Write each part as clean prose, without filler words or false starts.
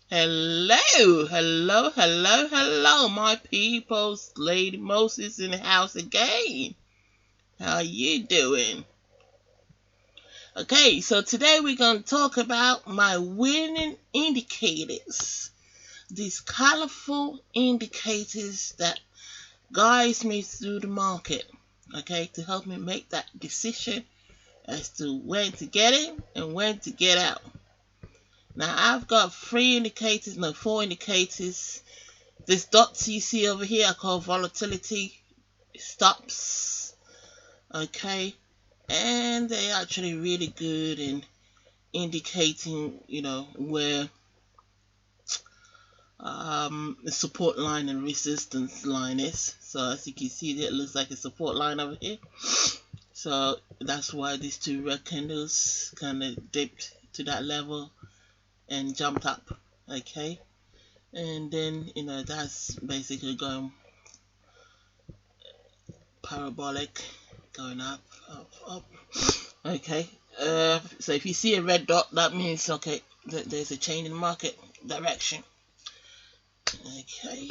Hello, my peoples. Lady Moses in the house again. How you doing? Okay, so today we're going to talk about my winning indicators. These colorful indicators that guides me through the market, okay, to help me make that decision as to when to get in and when to get out. Now, I've got four indicators. This dots you see over here I call volatility stops, okay, and they're actually really good in indicating, where the support line and resistance line is. So as you can see, it looks like a support line over here. So that's why these two red candles kind of dipped to that level and jumped up, okay. And then that's basically going parabolic, going up, up. Okay. So if you see a red dot, that means okay, there's a change in the market direction. Okay.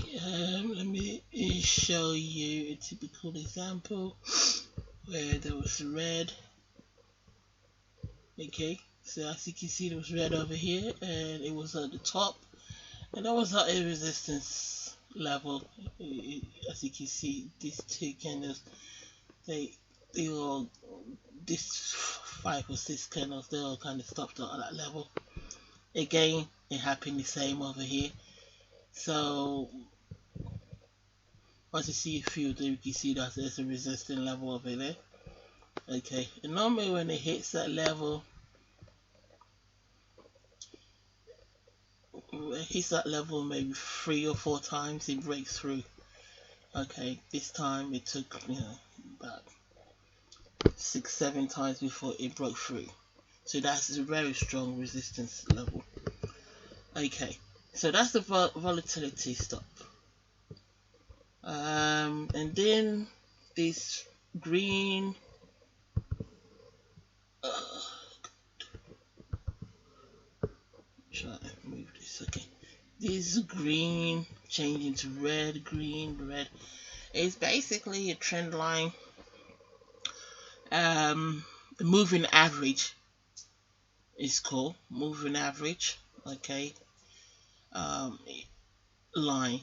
Let me show you a typical example where there was red. Okay. So as you can see, there was red over here, and it was at the top, and that was at a resistance level. As you can see, these two candles, they all, this 5 or 6 candles, they all kind of stopped at that level. Again, it happened the same over here. So once you see a few, then you can see that there's a resistance level over there. Okay, and normally when it hits that level, maybe 3 or 4 times, it breaks through. Okay, this time it took about 6-7 times before it broke through. So that's a very strong resistance level. Okay, so that's the volatility stop. And then this green, try to move this. Okay, this green changing to red, green, red. It's basically a trend line. The moving average is called moving average. Okay, line,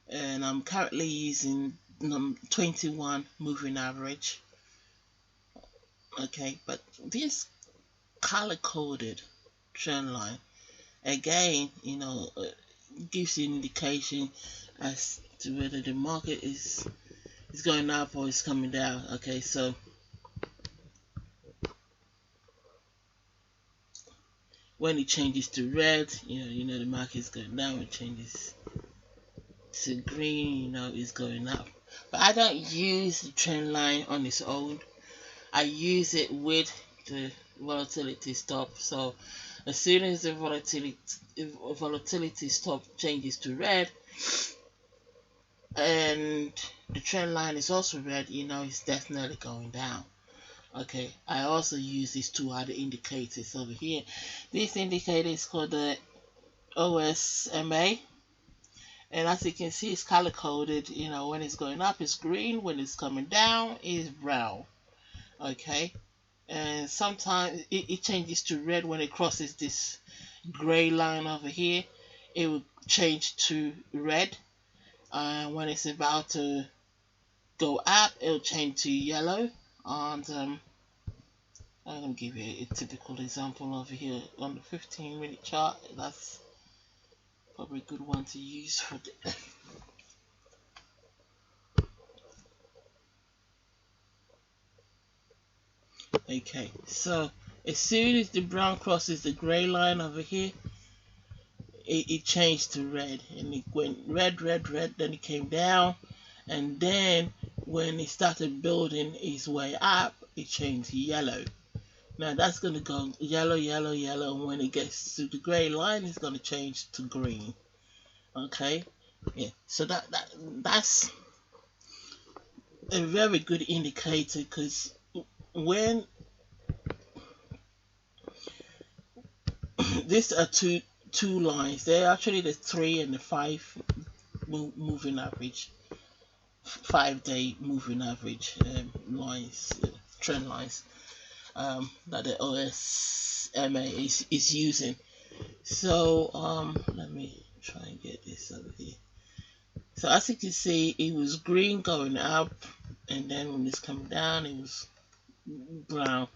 and I'm currently using 21 moving average. Okay, but this color coded trend line again, gives you an indication as to whether the market is going up or is coming down. Okay, so when it changes to red, the market is going down. When it changes to green, it's going up. But I don't use the trend line on its own. I use it with the volatility stop. So as soon as the volatility stop changes to red, and the trend line is also red, it's definitely going down. Okay, I also use these two other indicators over here. This indicator is called the OSMA, and as you can see, it's color coded. When it's going up, it's green. When it's coming down, it's brown. Okay, and sometimes it changes to red when it crosses this gray line over here. It will change to red. When it's about to go up, it'll change to yellow. And I'm going to give you a typical example over here on the 15-minute chart. That's probably a good one to use for the okay, so as soon as the brown crosses the gray line over here, it changed to red, and it went red, then it came down, and then when it started building its way up, it changed to yellow. Now that's going to go yellow, and when it gets to the gray line, it's going to change to green. Okay, yeah, so that's a very good indicator, because when these are two two lines. They're actually the 3 and the 5 moving average, 5-day moving average lines, trend lines that the OSMA is using. So let me try and get this over here. So as you can see, it was green going up, and then when it's coming down, it was brown,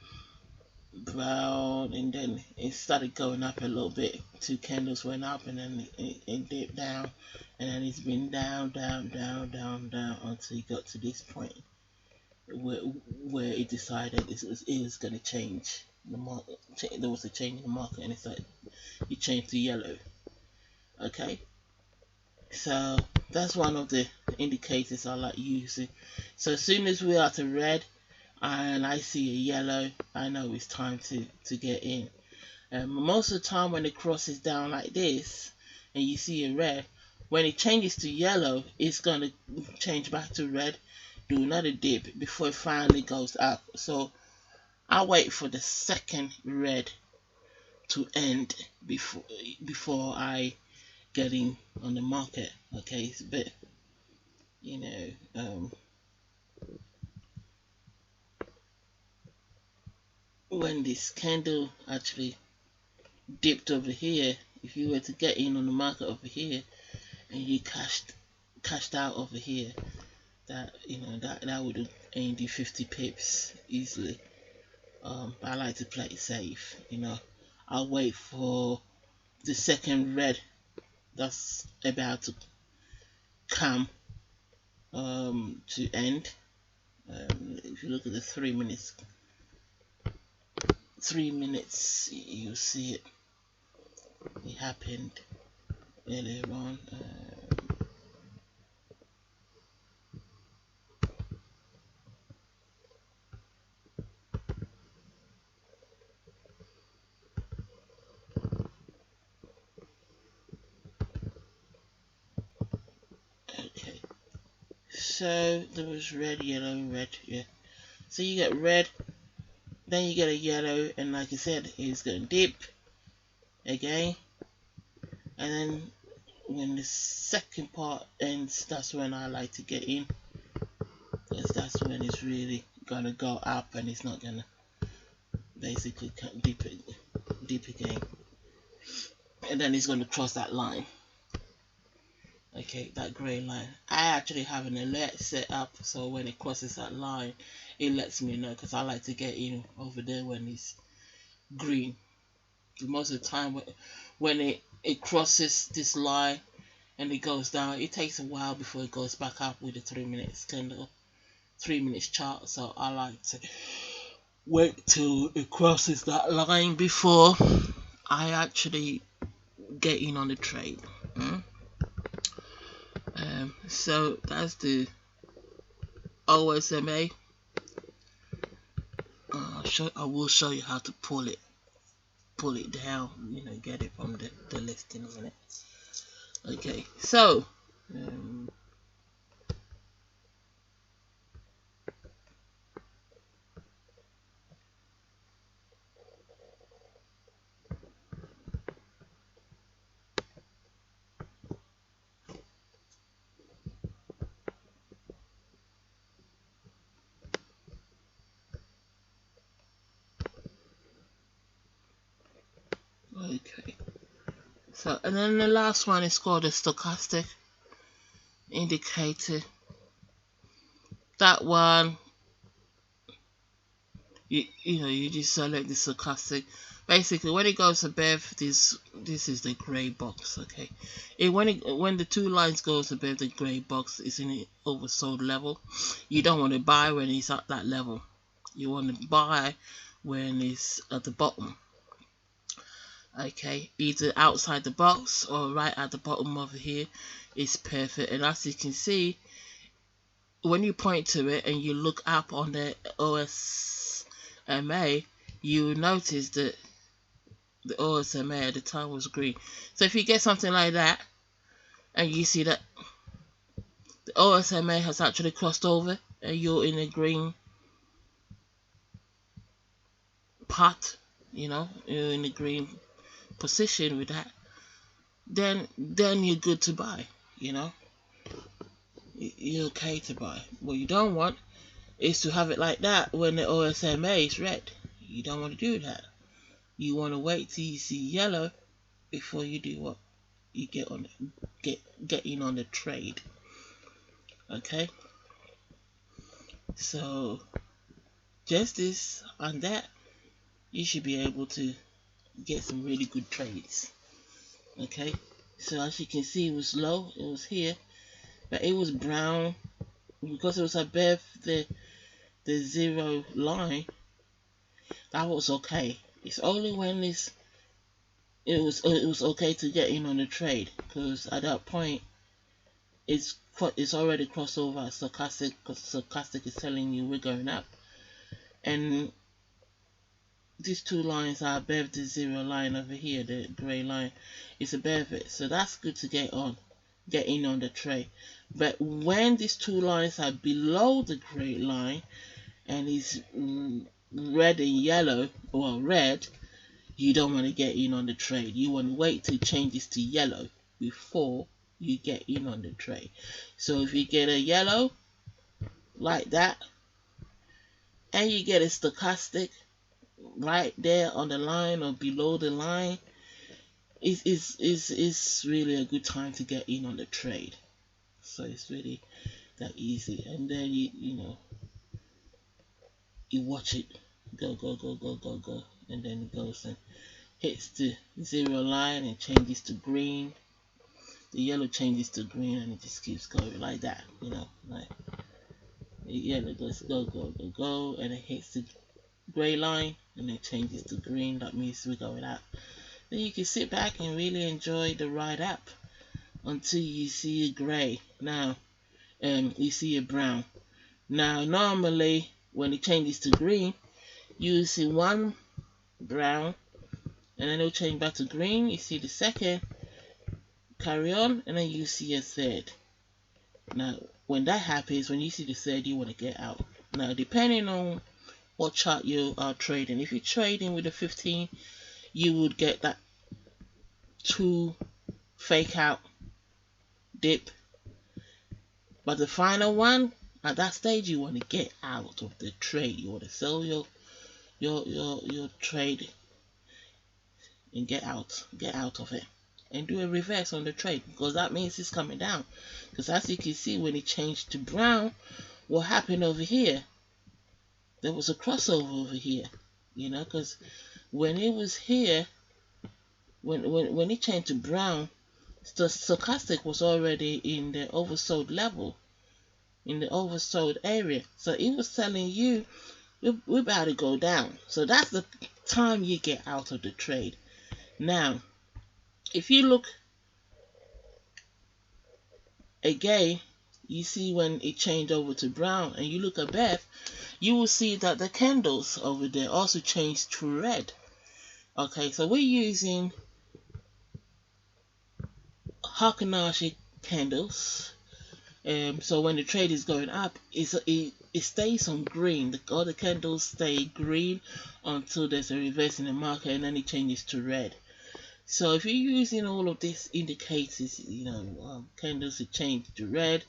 and then it started going up a little bit. 2 candles went up, and then it dipped down, and then it's been down until it got to this point where it decided it was going to change the market. There was a change in the market, and it changed to yellow. Okay, so that's one of the indicators I like using. So as soon as we're at a red and I see a yellow, I know it's time to get in. Most of the time when it crosses down like this and you see a red, when it changes to yellow, it's going to change back to red, do another dip before it finally goes up. So I wait for the second red to end before I get in on the market. Okay, it's a bit, when this candle actually dipped over here, if you were to get in on the market over here and you cashed out over here, that that would have earned you 50 pips easily. I like to play it safe. I'll wait for the second red that's about to come to end. If you look at the 3 minutes, you'll see it. It happened earlier on. Okay, so there was red, yellow, red, yeah. So you get red, then you get a yellow, and like I said, it's going to dip again, and then when the second part ends, that's when I like to get in, because that's when it's really going to go up and it's not going to basically dip again, and then it's going to cross that line. Okay, that grey line. I actually have an alert set up, so when it crosses that line, it lets me know, because I like to get in over there when it's green. Most of the time when it crosses this line and it goes down, it takes a while before it goes back up with the 3 minutes candle, 3 minutes chart. So I like to wait till it crosses that line before I actually get in on the trade. So that's the OSMA. I will show you how to pull it down, get it from the list in a minute. Okay, so okay, so and then the last one is called a stochastic indicator. That one, you just select the stochastic. Basically, when it goes above this is the gray box. Okay, when the two lines goes above the gray box, it's in an oversold level. You don't want to buy when it's at that level. You want to buy when it's at the bottom. Okay, either outside the box or right at the bottom over here is perfect. And as you can see, when you point to it and you look up on the OSMA, you will notice that the OSMA at the time was green. So if you get something like that and you see that the OSMA has actually crossed over and you're in a green pot, you're in a green position with that, then you're good to buy. You know, you're okay to buy. What you don't want is to have it like that when the OSMA is red. You don't want to do that. You want to wait till you see yellow before you do what? You get in on the trade. Okay, so just this and that, you should be able to get some really good trades. Okay, so as you can see, it was low, it was here, but it was brown because it was above the zero line. That was okay. It's only when it was okay to get in on the trade, because at that point it's already crossed over stochastic, because stochastic is telling you we're going up, and these two lines are above the zero line over here. The gray line is above it, so that's good to get in on the trade. But when these two lines are below the gray line and is red and yellow, or red, you don't want to get in on the trade. You want to wait till it changes to yellow before you get in on the trade. So if you get a yellow like that and you get a stochastic right there on the line or below the line, is really a good time to get in on the trade. So it's really that easy. And then you watch it go, and then it goes and hits the zero line and changes to green. The yellow changes to green, and it just keeps going like that. Like the yellow goes go, and it hits the gray line and it changes to green. That means we're going up. Then you can sit back and really enjoy the ride up until you see a gray. Now, you see a brown. Now, normally when it changes to green, you see one brown, and then it'll change back to green. You see the second, carry on, and then you see a third. Now, when that happens, when you see the third, you want to get out. Now, depending on what chart you are trading, if you're trading with the 15, you would get that 2 fake out dip, but the final one, at that stage, you want to get out of the trade. You want to sell your trade and get out of it, and do a reverse on the trade, because that means it's coming down. Because as you can see, when it changed to brown, what happened over here, there was a crossover over here, because when it was here, when it changed to brown, the stochastic was already in the oversold level, in the oversold area, so it was telling you we're about to go down. So that's the time you get out of the trade. Now, if you look again, you see when it changed over to brown, and you look above, you will see that the candles over there also changed to red. Okay, so we're using Hakanashi candles. So when the trade is going up, it stays on green. All the candles stay green until there's a reverse in the market, and then it changes to red. So if you're using all of these indicators, candles are changed to red,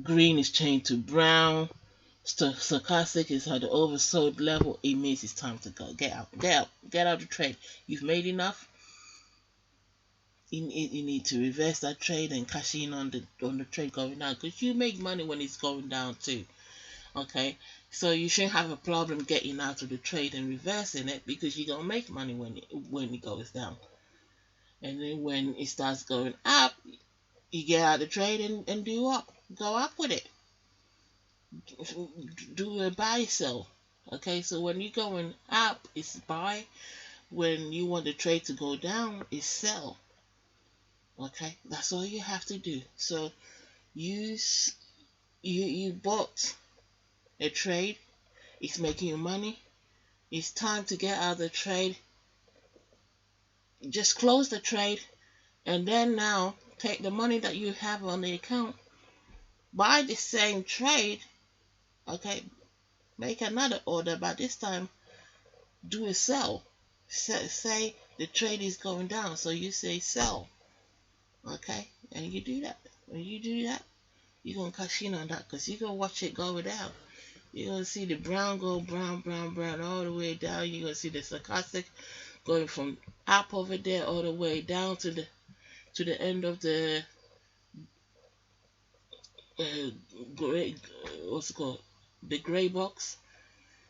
green is changed to brown, stochastic is at the oversold level, it means it's time to go. Get out of the trade. You've made enough. You need to reverse that trade and cash in on the trade going down, because you make money when it's going down too. Okay, so you shouldn't have a problem getting out of the trade and reversing it, because you're gonna make money when it goes down. And then when it starts going up, you get out of the trade and go up with it. Do a buy sell. Okay, so when you're going up, it's buy. When you want the trade to go down, it's sell. Okay, that's all you have to do. So you bought a trade, it's making you money, it's time to get out of the trade. Just close the trade, and then now take the money that you have on the account, buy the same trade. Okay, make another order, but this time do a sell. Say the trade is going down, so you say sell. Okay, and you do that. When you do that, you're gonna cash in on that because you're gonna watch it go down. You're gonna see the brown go brown, brown, brown all the way down. You're gonna see the stochastic going from up over there all the way down to the end of the gray, what's it called, the gray box.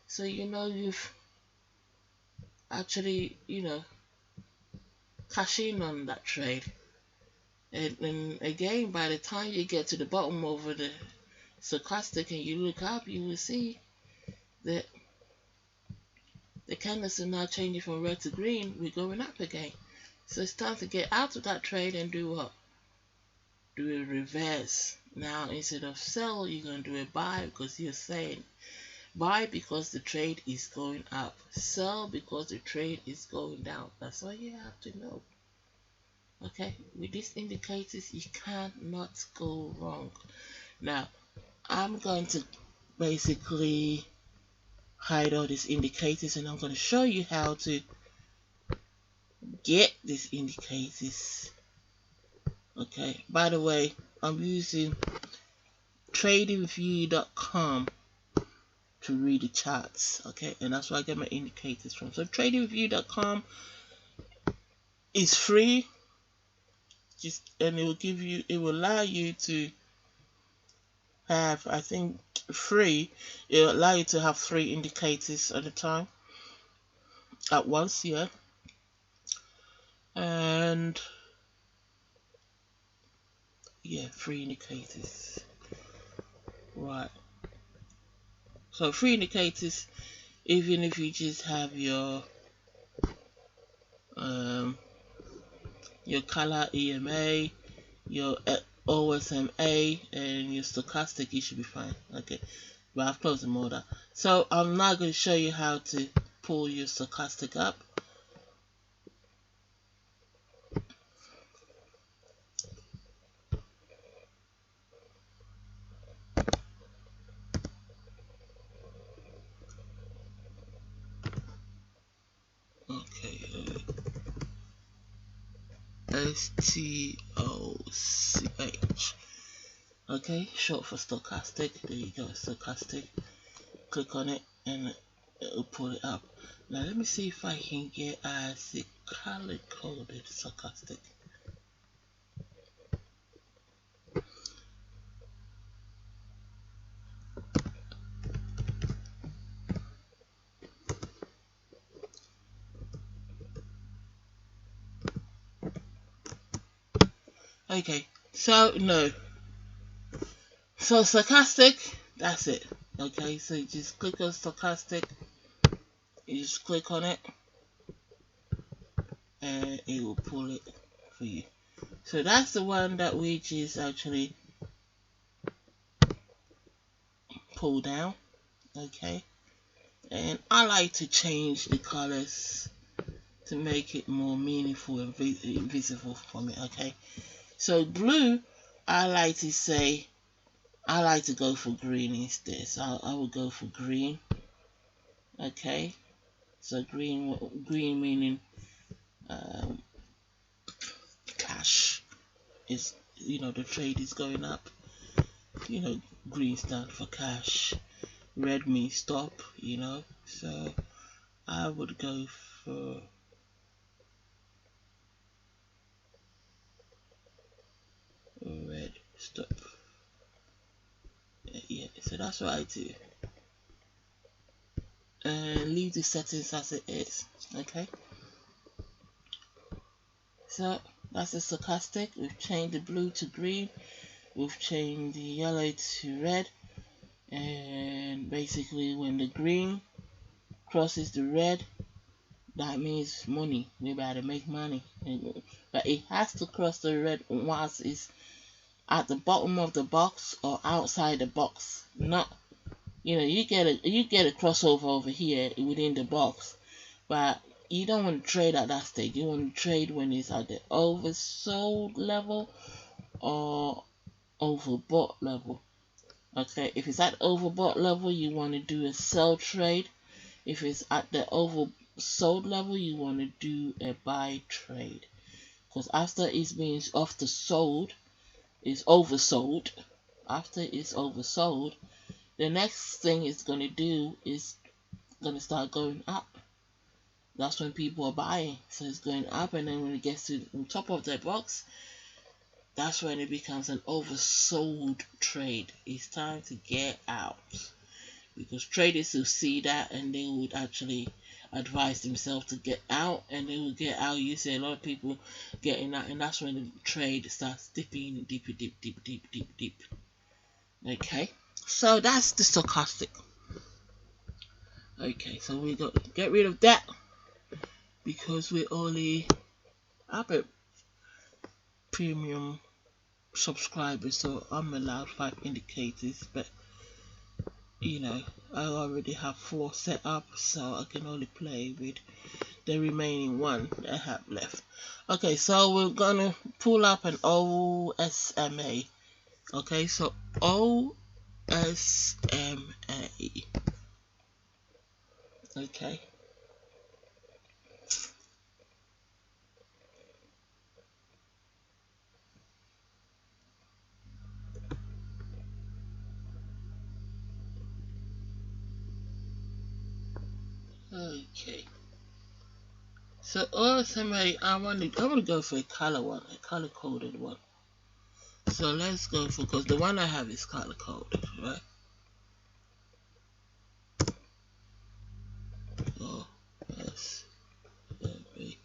So you know you've actually, cash in on that trade. And again, by the time you get to the bottom over the stochastic and you look up, you will see that the candles are now changing from red to green. We're going up again. So it's time to get out of that trade and do what? Do a reverse. Now instead of sell, you're going to do a buy because you're saying buy because the trade is going up. Sell because the trade is going down. That's all you have to know. Okay, with these indicators, you cannot go wrong. Now, I'm going to basically hide all these indicators and I'm going to show you how to get these indicators. Okay, by the way, I'm using tradingview.com to read the charts. Okay, and that's where I get my indicators from. So tradingview.com is free. And it will allow you to have, I think, free. It will allow you to have 3 indicators at a time, at once, yeah. And yeah, 3 indicators, right? So 3 indicators, even if you just have your color EMA, your OSMA, and your stochastic, you should be fine. Okay, but I've closed the motor. So I'm now going to show you how to pull your stochastic up. Okay, STOCH. Okay, short for stochastic. There you go, stochastic. Click on it and it'll pull it up. Now let me see if I can get the color coded stochastic. Okay, so no. So stochastic, that's it. Okay, so you just click on stochastic, you just click on it, and it will pull it for you. So that's the one that we just actually pull down. Okay, and I like to change the colors to make it more meaningful and visible for me. Okay, so blue, I like to go for green instead. So I will go for green. Okay, so green meaning cash is, the trade is going up. Green stands for cash. Red means stop. So I would go for red stop. Yeah, so that's what I do. And leave the settings as it is. Okay, so that's the stochastic. We've changed the blue to green, we've changed the yellow to red, and basically when the green crosses the red, that means money. We're about to make money, but it has to cross the red once it's at the bottom of the box or outside the box. Not, you get a crossover over here within the box, but you don't want to trade at that stage. You want to trade when it's at the oversold level or overbought level. if it's at overbought level, you want to do a sell trade. If it's at the sold level, you want to do a buy trade, because after it's been off the sold, it's oversold. After it's oversold, the next thing it's going to do is going to start going up. That's when people are buying, so it's going up, and then when it gets to the top of the box, that's when it becomes an oversold trade. It's time to get out, because traders will see that and they would actually advise themselves to get out, and they will get out. You see a lot of people getting out, and that's when the trade starts dipping deep, deep, deep, deep, deep, deep. Okay, so that's the stochastic. Okay, so we got to get rid of that, because we only have a premium subscriber, so I'm allowed 5 indicators, but I already have 4 set up, so I can only play with the remaining 1 that I have left. Okay, so we're gonna pull up an OSMA. Okay, so OSMA. Okay. Okay. So OSMA, I want to go for a color one, a color coded one. So let's go for, because the one I have is color coded, right? OSMA.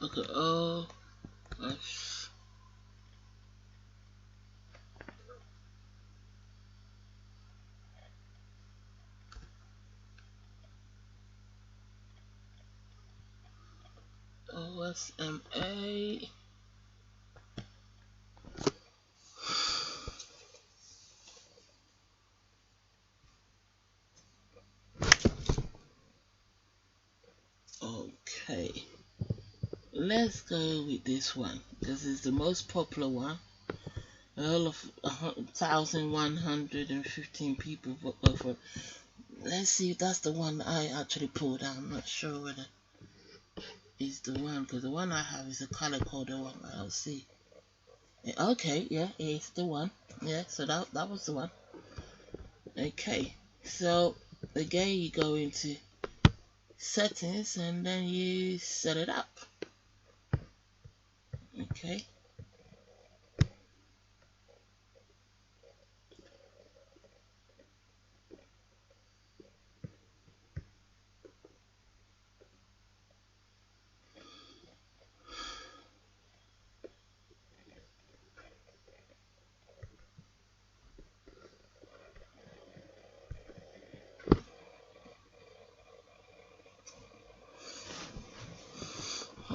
Okay, OSMA. Okay, let's go with this one because it's the most popular one. All of 1,115 people vote for. Let's see if that's the one I actually pulled out. I'm not sure whether it's the one, because the one I have is a color coded one. I'll see. Okay, yeah, it's the one. Yeah, so that was the one. Okay, so again, you go into settings and then you set it up. Okay.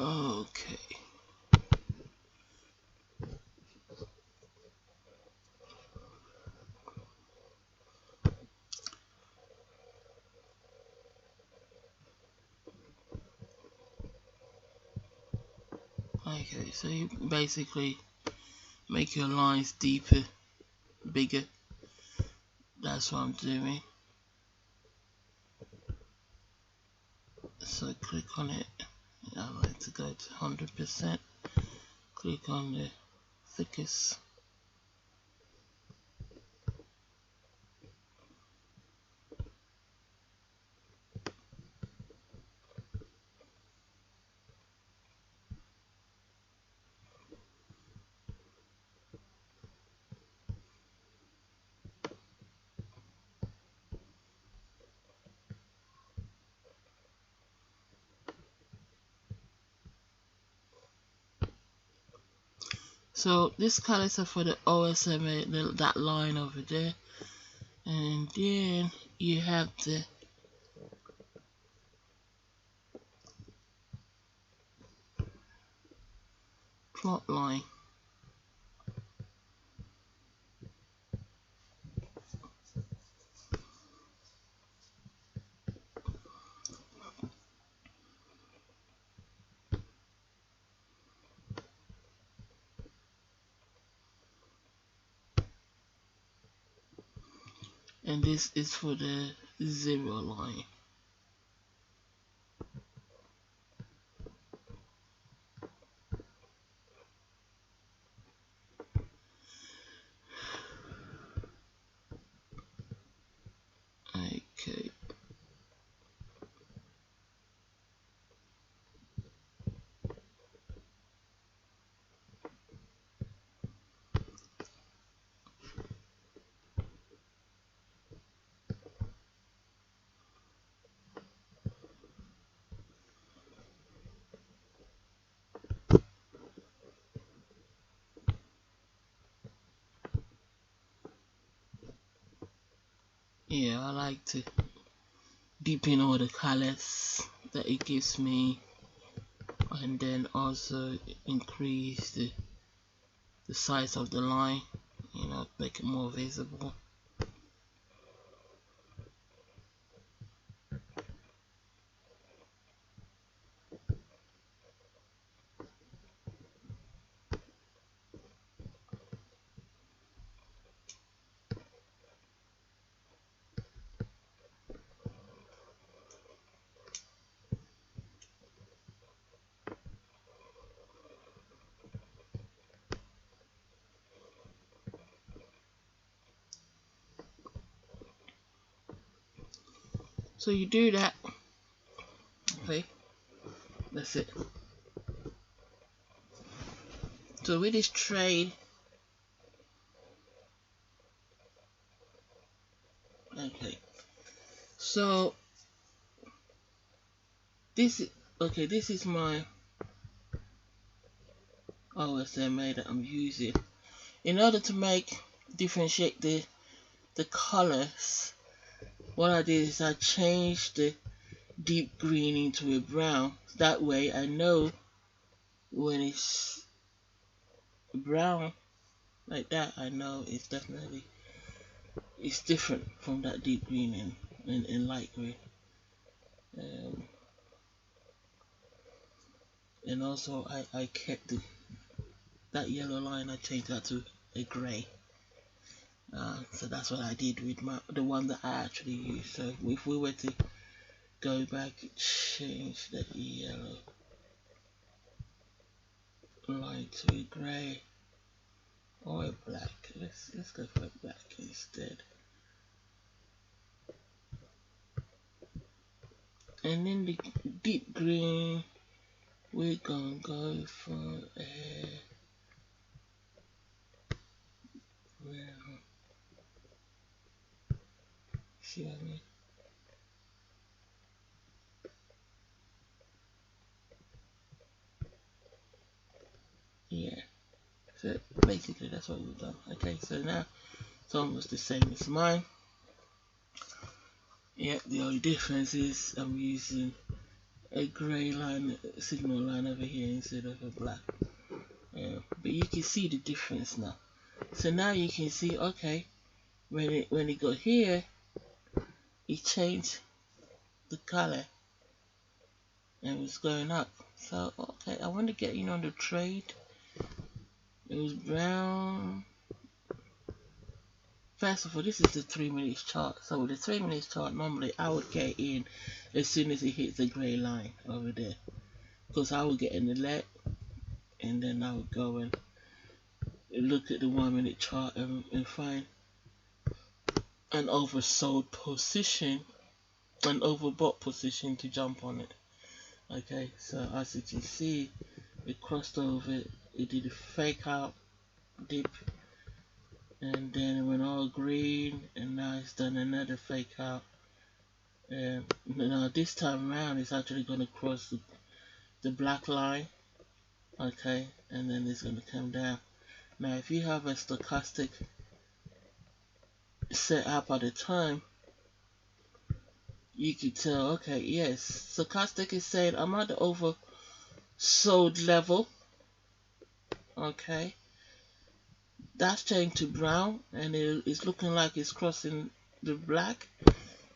Okay. Okay, so you basically make your lines deeper, bigger. That's what I'm doing. So click on it. I like to go to 100%. Click on the thickest. So this color is for the OSMA, that line over there, and then you have the top line. And this is for the 0 line. Okay. Yeah, I like to deepen all the colors that it gives me, and then also increase the size of the line, you know, make it more visible. So you do that. Okay, that's it. So with this trade, okay, so this is okay. This is my OSMA that I'm using. In order to differentiate the colors, what I did is I changed the deep green into a brown. That way I know when it's brown like that, I know it's definitely different from that deep green and light green. And also I kept that yellow line, I changed that to a grey. So that's what I did with the one that I actually used. So if we were to go back and change the yellow line to a grey or a black, let's go for black instead. And then the deep green, we're gonna go for a brown. See what I mean? Yeah. So basically that's what we've done. Okay, so now it's almost the same as mine. Yeah, the only difference is I'm using a grey line, signal line over here instead of a black. But you can see the difference now. So now you can see, okay, when it got here, it changed the color and was going up. So okay, I want to get in on the trade. It was brown. First of all, this is the 3 minutes chart. So with the 3 minutes chart, normally I would get in as soon as it hits the grey line over there, because I would get an alert, and then I would go and look at the 1 minute chart and find an oversold position, an overbought position to jump on it. Okay, so as you can see, it crossed over, it did a fake out dip, and then it went all green, and now it's done another fake out. And now this time around it's actually going to cross the black line. Okay, and then it's going to come down. Now if you have a stochastic set up at the time, you could tell, okay, yes, stochastic is saying I'm at the oversold level, Okay, that's changed to brown, and it's looking like it's crossing the black.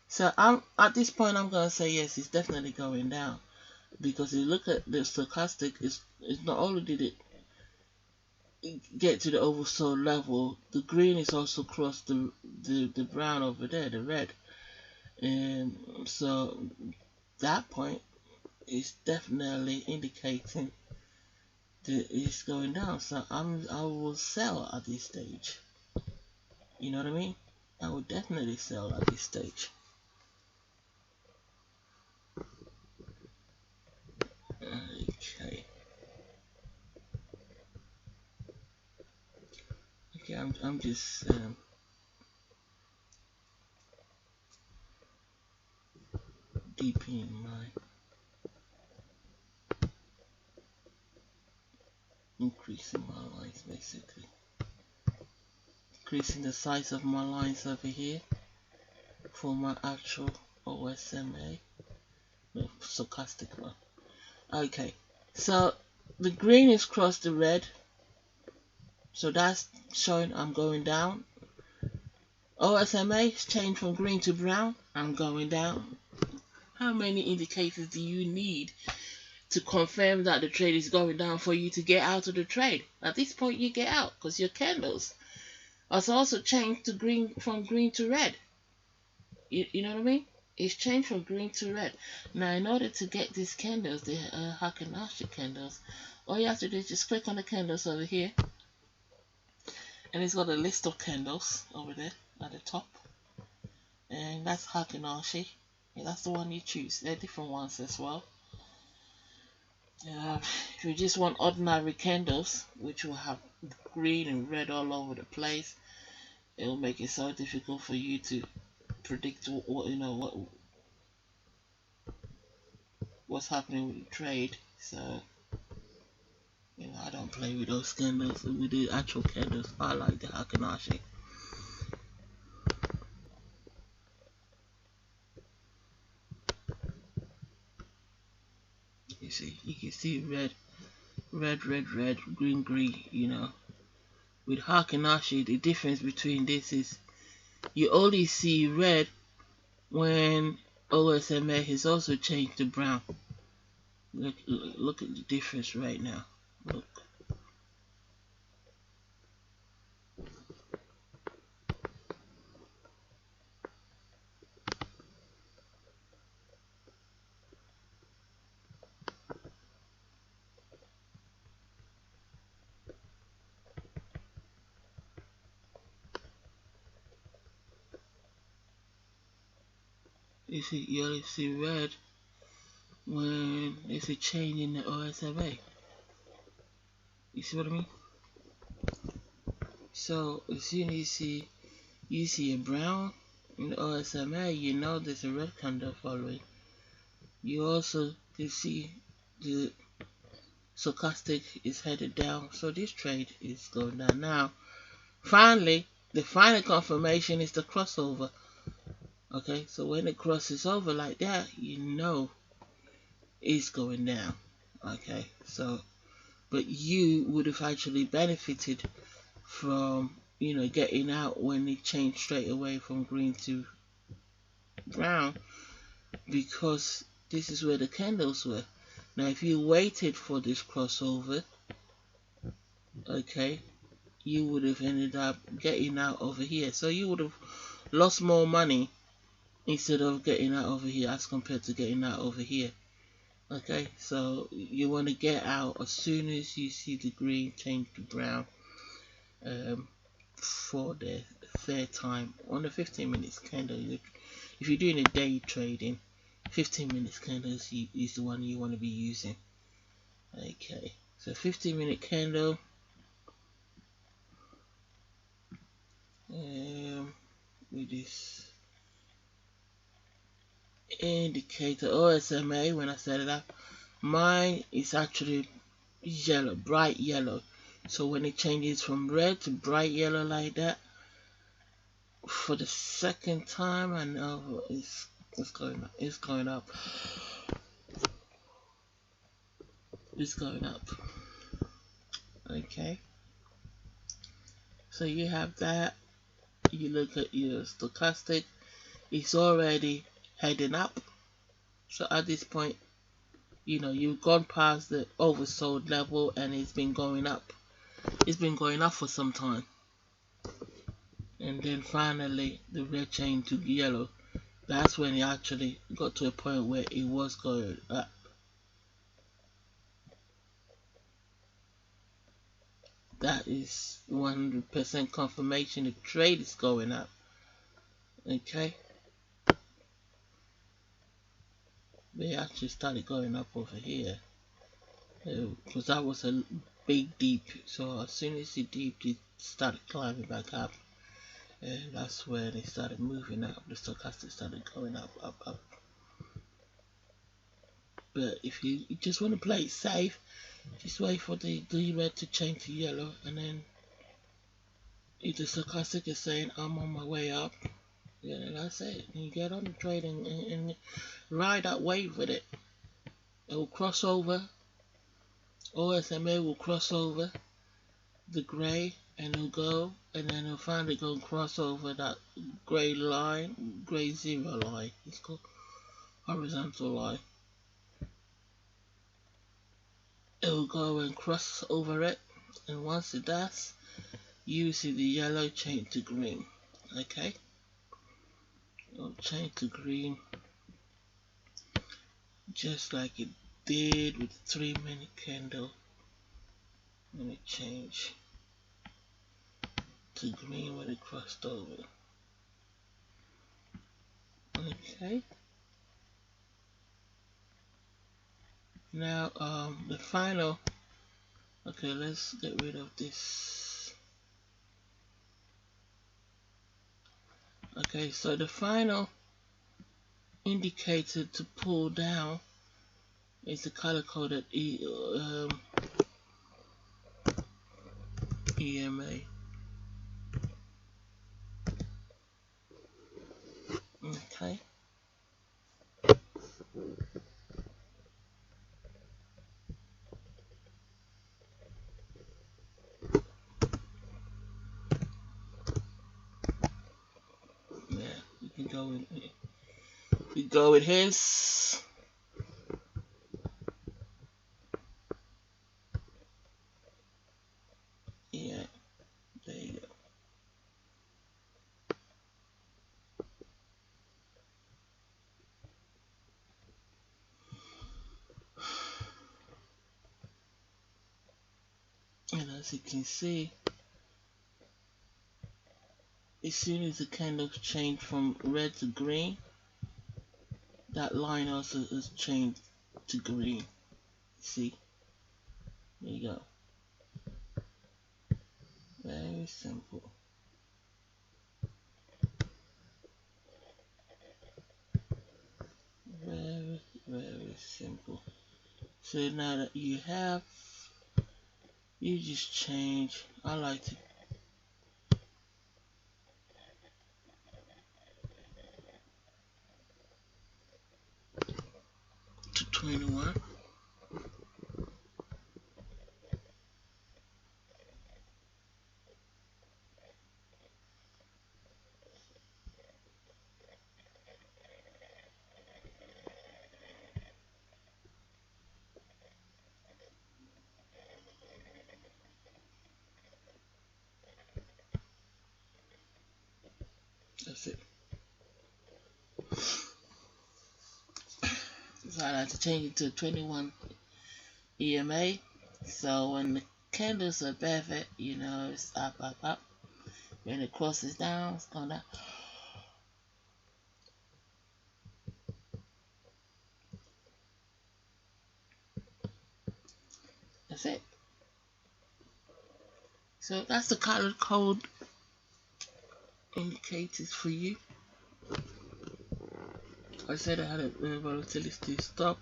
So I'm at this point, I'm gonna say yes, it's definitely going down, because if you look at the stochastic, it's not only did it get to the oversold level, the green is also crossed the brown over there, the red, and so that point is definitely indicating that it's going down. So I will sell at this stage. You know what I mean? I would definitely sell at this stage. Okay. Okay, I'm just deepening my, increasing my lines basically. Increasing the size of my lines over here for my actual OSMA. No, stochastic one. Okay. So the green is crossed the red. So that's showing I'm going down. OSMA is changed from green to brown. I'm going down. How many indicators do you need to confirm that the trade is going down for you to get out of the trade? At this point, you get out because your candles has also changed to green, from green to red. You know what I mean? It's changed from green to red. Now, in order to get these candles, the Hakanashi candles, all you have to do is just click on the candles over here, and it's got a list of candles over there at the top, and that's Hakanashi. Yeah, that's the one you choose. There are different ones as well. If you just want ordinary candles, which will have green and red all over the place, it will make it so difficult for you to predict what's happening with the trade. So I don't play with those candles. With the actual candles, I like the Hakanashi. You can see red, red, red, red, green, green. With Hakanashi, the difference between this is you only see red when OSMA has also changed to brown. Look at the difference right now. Look. You only see red when there's a change in the OSMA. You see what I mean? So as soon as you see a brown in the OSMA, you know there's a red candle following. You also can see the stochastic is headed down, so this trade is going down. Now, finally, the final confirmation is the crossover. Okay, so when it crosses over like that, you know it's going down. Okay, so but you would have actually benefited from getting out when it changed straight away from green to brown, because this is where the candles were. Now if you waited for this crossover, okay, you would have ended up getting out over here, so you would have lost more money instead of getting out over here as compared to getting out over here. Okay, so you want to get out as soon as you see the green change to brown, for the third time on the 15 minutes candle. If you're doing a day trading, 15 minutes candles is the one you want to be using. Okay, so 15-minute candle, with this indicator OSMA. When I set it up, mine is actually yellow, bright yellow. So when it changes from red to bright yellow like that, for the second time, I know it's going up. It's going up. It's going up. Okay, so you have that. You look at your stochastic, it's already heading up. So at this point, you've gone past the oversold level and it's been going up. It's been going up for some time. And then finally the red changed to yellow. That's when it actually got to a point where it was going up. That is 100% confirmation the trade is going up. Okay? They actually started going up over here. Because that was a big deep. So as soon as it deeped, it started climbing back up. And that's where they started moving up. The stochastic started going up, up, up. But if you just want to play it safe, just wait for the red to change to yellow, and then if the stochastic is saying I'm on my way up, yeah, that's it. You get on the trade and ride that wave with it. It will cross over. OSMA will cross over the grey, and it'll go, and then it'll finally go and cross over that grey line, grey zero line. It's called horizontal line. It will go and cross over it, and once it does, you see the yellow change to green. Okay, it'll change to green just like it did with the 3-minute candle, and it changed to green when it crossed over. Okay, now the final. Okay, let's get rid of this. Okay, so the final indicator to pull down is the color coded EMA. Okay. Yeah, we can go with it. We go with his. Yeah, there you go. And as you can see, as soon as the candles change from red to green, that line also is changed to green. See? There you go. Very simple. Very, very simple. So now that you have, you just change. I like to to 21. That's it. So I like to change it to 21 EMA. So when the candles are above it, it's up, up, up. When it crosses down, it's going down. That's it. So that's the color code indicators for you. I said I had a volatility stop,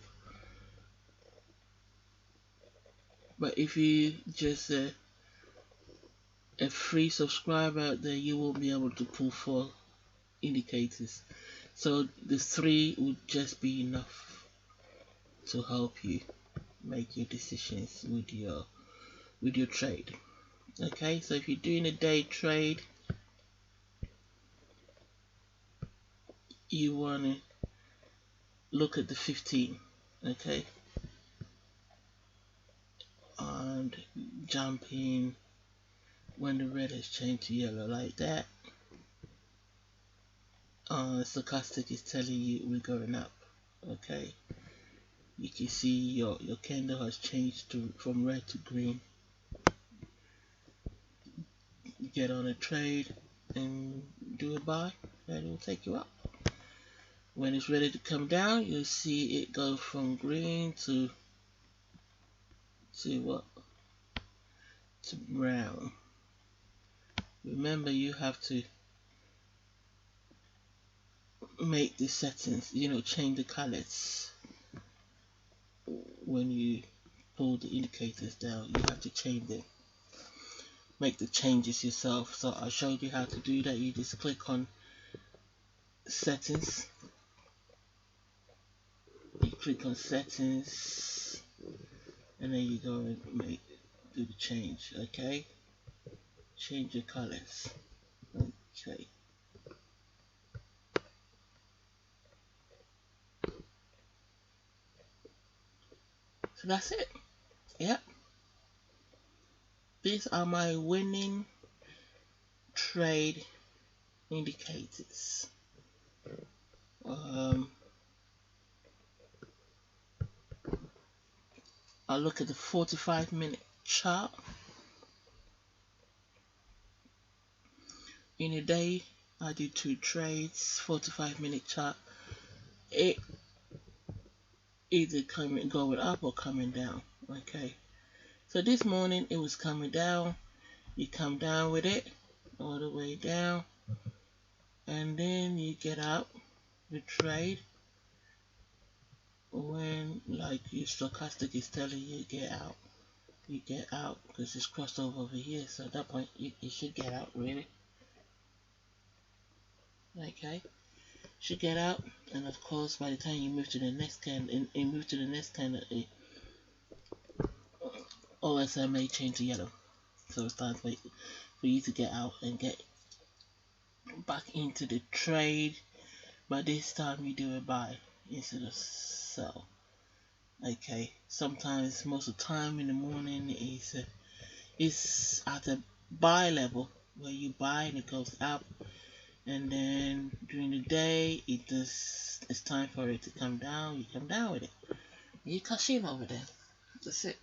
but if you just a free subscriber, then you won't be able to pull 4 indicators. So the 3 would just be enough to help you make your decisions with your with your trade. Okay, so if you're doing a day trade, you want to look at the 15, okay, and jump in when the red has changed to yellow like that. Stochastic is telling you we're going up. Okay, you can see your candle has changed from red to green. Get on a trade and do a buy, and it will take you up. When it's ready to come down, you'll see it go from green to what? To brown. Remember, you have to make the settings, change the colors. When you pull the indicators down, you have to change them. Make the changes yourself. So I showed you how to do that. You just click on settings. You click on settings, and then you go and do the change. Okay, change your colors. Okay. So that's it. Yep. These are my winning trade indicators. I'll look at the 45-minute chart. In a day, I do 2 trades, 45-minute chart. It either going up or coming down. Okay. So this morning it was coming down. You come down with it all the way down, and then you get out the trade when, like, your stochastic is telling you get out. You get out because it's crossed over here. So at that point you should get out, really. Okay, should get out, and of course by the time you move to the next candle, OSM may change to yellow. So it's time for you to get out and get back into the trade. But this time you do a buy instead of sell. Okay, sometimes, most of the time in the morning is at a buy level where you buy and it goes up, and then during the day it's time for it to come down. You come down with it. You cash in over there. That's it.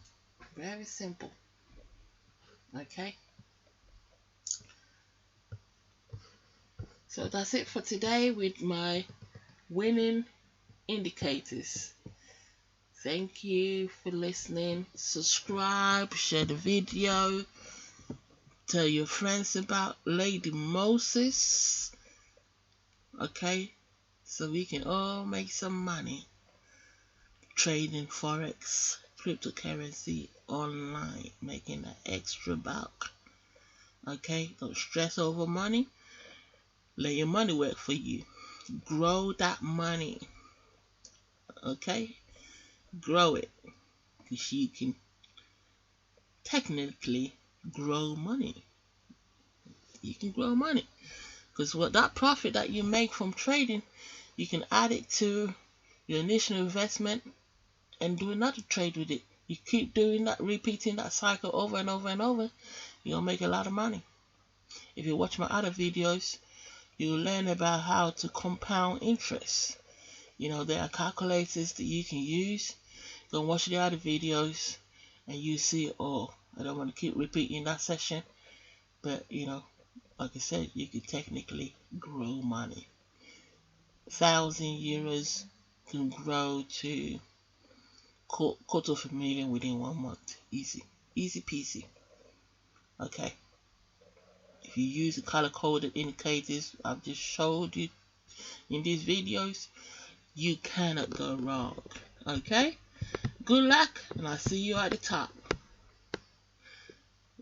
Very simple. Okay. So that's it for today with my winning indicators. Thank you for listening. Subscribe, share the video, tell your friends about Lady Moses. Okay, so we can all make some money trading forex, cryptocurrency online, making that extra buck. Okay, don't stress over money. Let your money work for you. Grow that money. Okay, grow it, because you can technically grow money. You can grow money because what that profit that you make from trading, you can add it to your initial investment and do another trade with it. You keep doing that, repeating that cycle over and over and over, you'll make a lot of money. If you watch my other videos, you'll learn about how to compound interest. There are calculators that you can use. Go and watch the other videos and you see, oh, I don't want to keep repeating that session, but like I said, you can technically grow money. 1,000 euros can grow to $250,000 within 1 month. Easy peasy. Okay, if you use the color coded indicators I've just showed you in these videos, you cannot go wrong. Okay, good luck, and I'll see you at the top.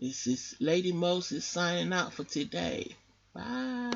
This is Lady Moses signing out for today. Bye.